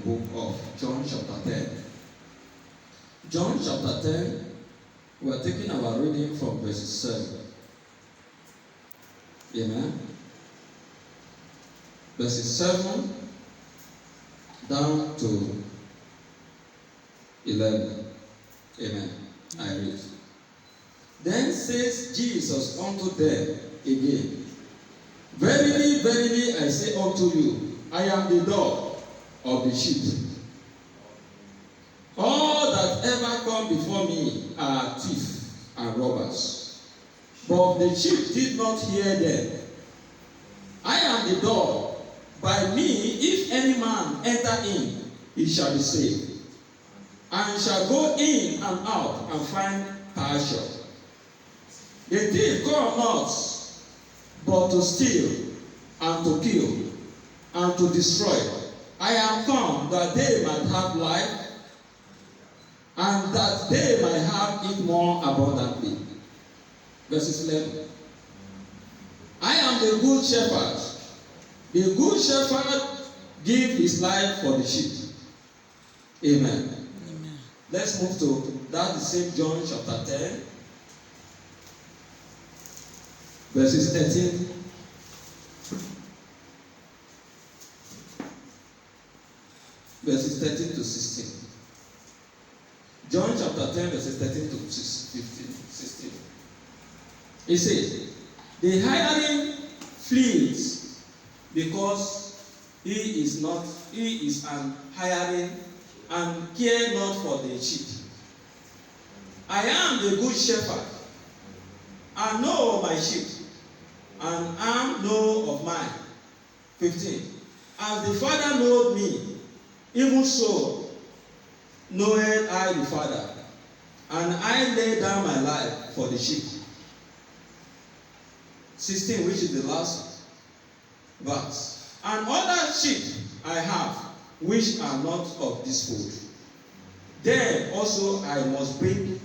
book of John chapter 10. John chapter 10, we are taking our reading from verse 7. Amen. Verses 7 down to 11. Amen. I read. Then says Jesus unto them again, Verily, verily, I say unto you, I am the door of the sheep. All that ever come before me are thieves and robbers, but the sheep did not hear them. I am the door. By me, if any man enter in, he shall be saved, and shall go in and out and find pasture. The thief come not but to steal and to kill and to destroy. I am come that they might have life, and that they might have it more abundantly. Verses 11. I am the good shepherd. The good shepherd gives his life for the sheep. Amen. Amen. Let's move to that same John chapter 10. Verses 13. Verses 13 to 16. John chapter 10, verses 13 to 16. It says, the hireling flees because he is an hireling and care not for the sheep. I am the good shepherd, and know my sheep, and am know of mine. 15. As the Father knoweth me, even so knoweth I the Father, and I lay down my life for the sheep. 16, which is the last verse. And other sheep I have, which are not of this fold. Them also I must bring,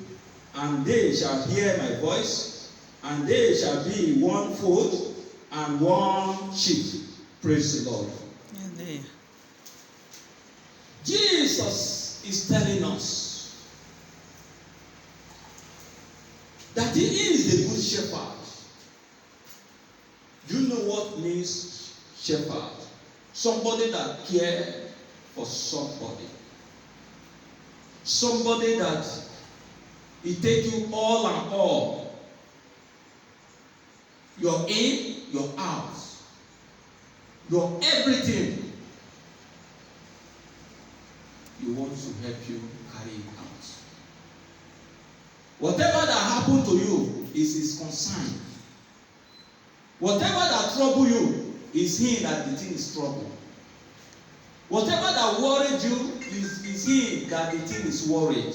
and they shall hear my voice, and they shall be one fold and one sheep. Praise the Lord. Amen. Jesus is telling us that he is the good shepherd. Do you know what means shepherd? Somebody that cares for somebody. Somebody that he take you all and all. Your in, your out. Your everything. You want to help you carry it out. Whatever that happened to you is his concern. Whatever that trouble you is him that the thing is trouble. Whatever that worried you is him that the thing is worried.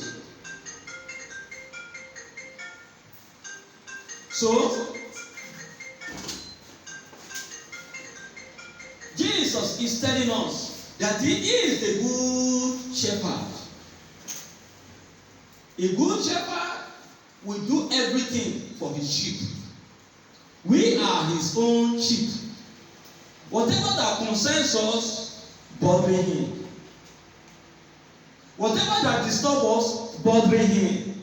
So, Jesus is telling us that he is the good shepherd. A good shepherd will do everything for his sheep. We are his own sheep. Whatever that concerns us, bothering him. Whatever that disturbs us, bothering him.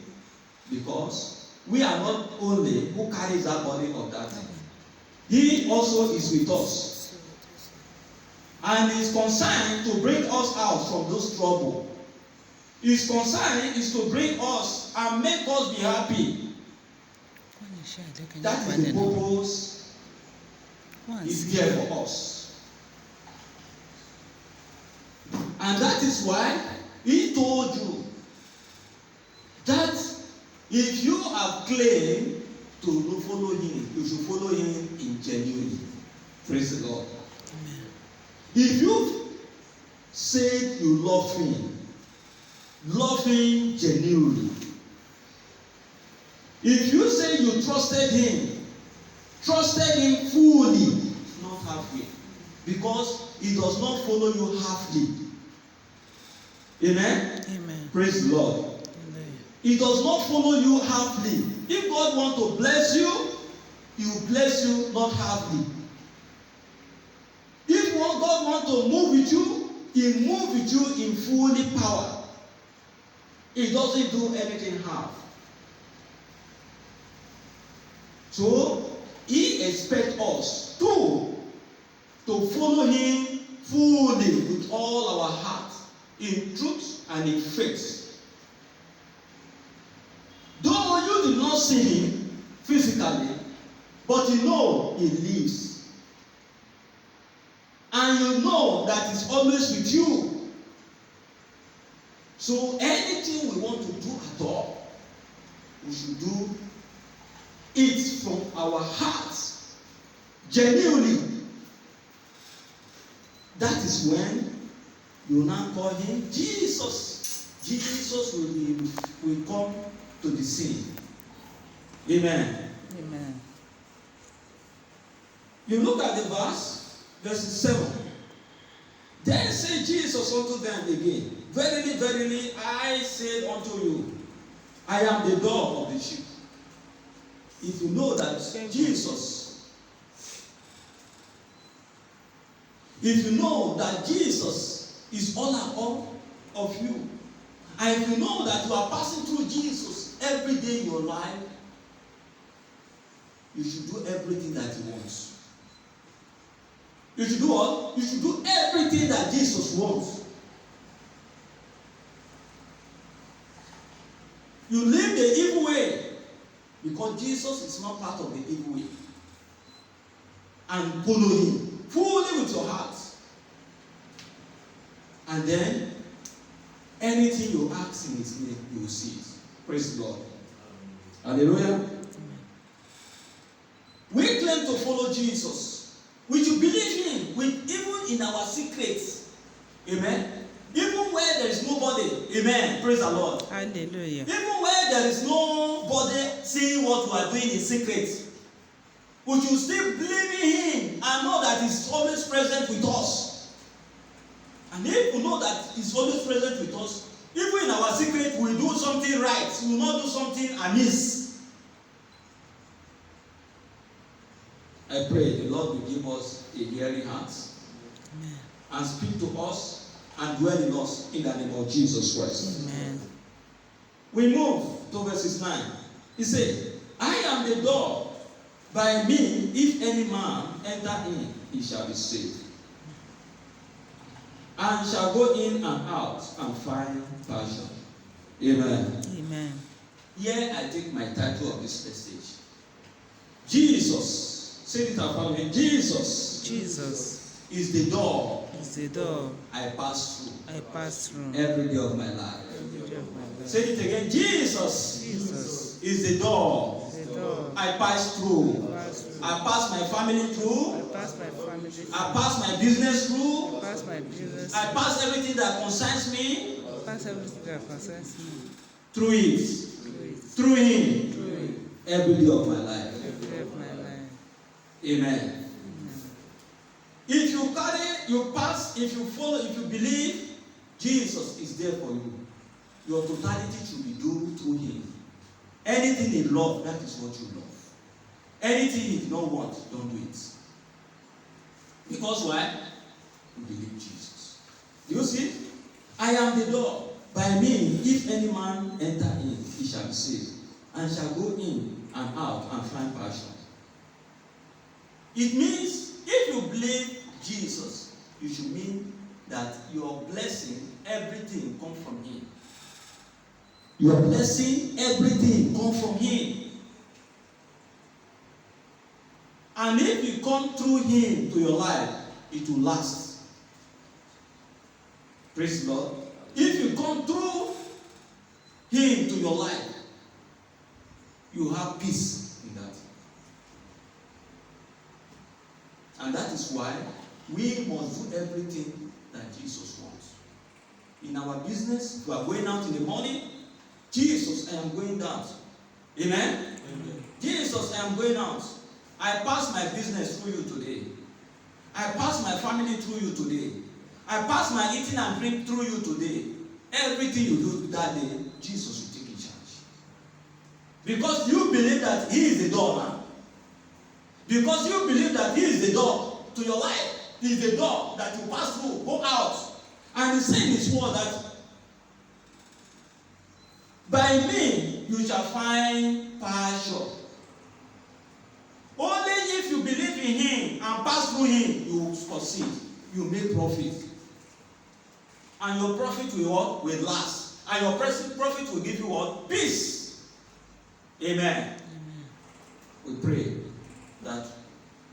Because we are not only who carries that body of that thing. He also is with us. And his concern to bring us out from those troubles. His concern is to bring us and make us be happy. That is the purpose is there for us. And that is why he told you that if you have claimed to follow him, you should follow him in genuinely. Praise the Lord. Amen. If you said you love him genuinely. If you say you trusted him fully, not halfway, because he does not follow you halfly. Amen? Amen. Praise the Lord. Amen. He does not follow you halfly. If God wants to bless you, he will bless you not halfly. If God wants to move with you, He moves with you in fully power. He doesn't do anything half. So, he expects us to follow him fully with all our heart, in truth and in faith. Though you did not see him physically, but you know he lives. And you know that he's always with you. So anything we want to do at all, we should do it from our hearts, genuinely. That is when you now call him Jesus. Jesus will come to the scene. Amen. Amen. You look at the verse 7. Then said Jesus unto them again, Verily, verily, I say unto you, I am the door of the sheep. If you know that Jesus, is all and all of you, and if you know that you are passing through Jesus every day in your life, you should do everything that he wants. You should do what? You should do everything that Jesus wants. You live the evil way because Jesus is not part of the evil way. And follow him fully with your heart. And then anything you ask in his name, you will see it. Praise God. Hallelujah. We claim to follow Jesus. We should believe him even in our secrets. Amen. Even where there is nobody. Amen. Praise the Lord. Hallelujah. Even where there is nobody seeing what we are doing in secret, we should still believe in him and know that he's always present with us. And if we know that he's always present with us, even in our secret, we do something right. We will not do something amiss. I pray the Lord will give us a hearing heart and speak to us and dwell in us in the name of Jesus Christ. Amen. We move to verses 9. He said, I am the door. By me, if any man enter in, he shall be saved, and shall go in and out and find pasture. Amen. Amen. Here I take my title of this message. Jesus. Say it after me. Jesus. Jesus is the door. is the door I pass through. I pass through Every day of my life. every day of my life. Say it again. Jesus. Jesus Is the door. is the door I pass through. I pass through. I pass my family I through. pass my family through. I pass my business through. I pass my business. I pass everything that concerns me I pass everything that concerns me through it. through it. Through him. Through it. Every day of my life. Every day of my life. Amen. Amen. If you carry, you pass, if you follow, if you believe, Jesus is there for you. Your totality should be done through him. Anything you love, that is what you love. Anything you do not want, don't do it. Because why? You believe Jesus. Do you see? I am the door. By me, if any man enter in, he shall be saved, and shall go in and out and find pasture. It means if you believe Jesus, you should mean that your blessing, everything comes from him. Your blessing, everything comes from him. And if you come through him to your life, it will last. Praise the Lord. If you come through him to your life, you have peace in that. And that is why we must do everything that Jesus wants. In our business, if we are going out in the morning, Jesus, I am going out. Amen? Amen. Jesus, I am going out. I pass my business through you today. I pass my family through you today. I pass my eating and drink through you today. Everything you do that day, Jesus will take in charge. Because you believe that he is the door now. Because you believe that he is the door to your life. He is the door that you pass through, go out. And He said in His word that by me you shall find pasture. Only if you believe in Him and pass through Him, you will succeed. You make profit. And your profit will what? Will last. And your profit will give you what? Peace. Amen. We pray.